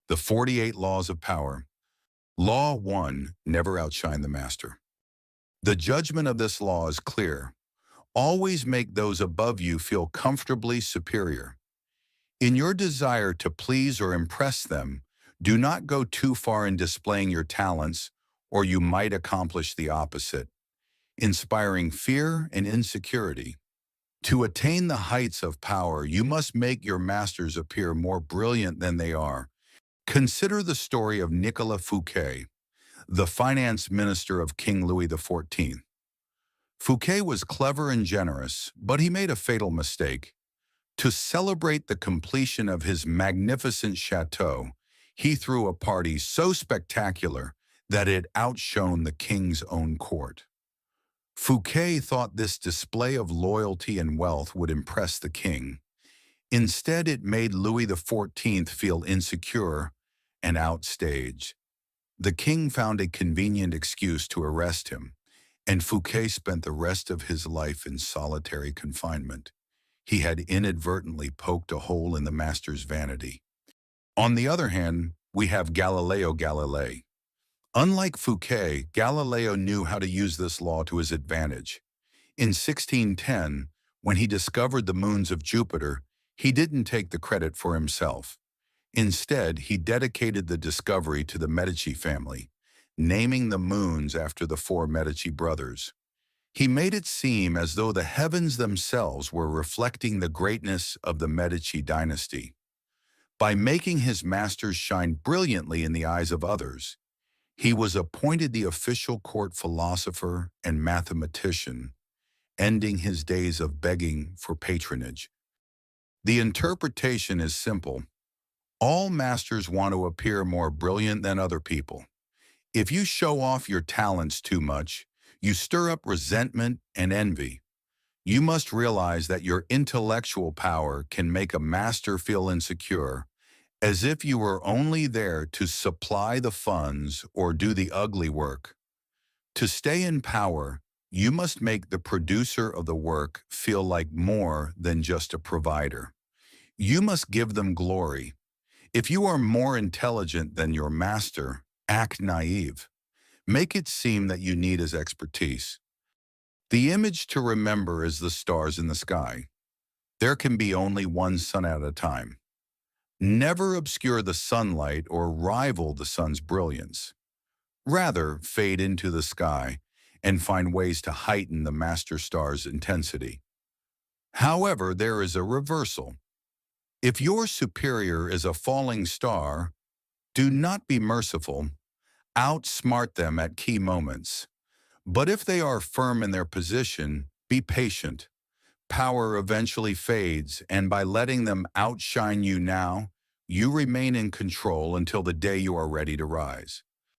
The 48 Laws of Power. Law 1. Never outshine the master. The judgment of this law is clear. Always make those above you feel comfortably superior. In your desire to please or impress them, do not go too far in displaying your talents, or you might accomplish the opposite, inspiring fear and insecurity. To attain the heights of power, you must make your masters appear more brilliant than they are. Consider the story of Nicolas Fouquet, the finance minister of King Louis XIV. Fouquet was clever and generous, but he made a fatal mistake. To celebrate the completion of his magnificent chateau, he threw a party so spectacular that it outshone the king's own court. Fouquet thought this display of loyalty and wealth would impress the king. Instead, it made Louis XIV feel insecure and outstaged. The king found a convenient excuse to arrest him, and Fouquet spent the rest of his life in solitary confinement. He had inadvertently poked a hole in the master's vanity. On the other hand, we have Galileo Galilei. Unlike Fouquet, Galileo knew how to use this law to his advantage. In 1610, when he discovered the moons of Jupiter, he didn't take the credit for himself. Instead, he dedicated the discovery to the Medici family, naming the moons after the four Medici brothers. He made it seem as though the heavens themselves were reflecting the greatness of the Medici dynasty. By making his masters shine brilliantly in the eyes of others, he was appointed the official court philosopher and mathematician, ending his days of begging for patronage. The interpretation is simple. All masters want to appear more brilliant than other people. If you show off your talents too much, you stir up resentment and envy. You must realize that your intellectual power can make a master feel insecure, as if you were only there to supply the funds or do the ugly work. To stay in power, you must make the producer of the work feel like more than just a provider. You must give them glory. If you are more intelligent than your master, act naive. Make it seem that you need his expertise. The image to remember is the stars in the sky. There can be only one sun at a time. Never obscure the sunlight or rival the sun's brilliance. Rather, fade into the sky and find ways to heighten the master star's intensity. However, there is a reversal. If your superior is a falling star, do not be merciful. Outsmart them at key moments. But if they are firm in their position, be patient. Power eventually fades, and by letting them outshine you now, you remain in control until the day you are ready to rise.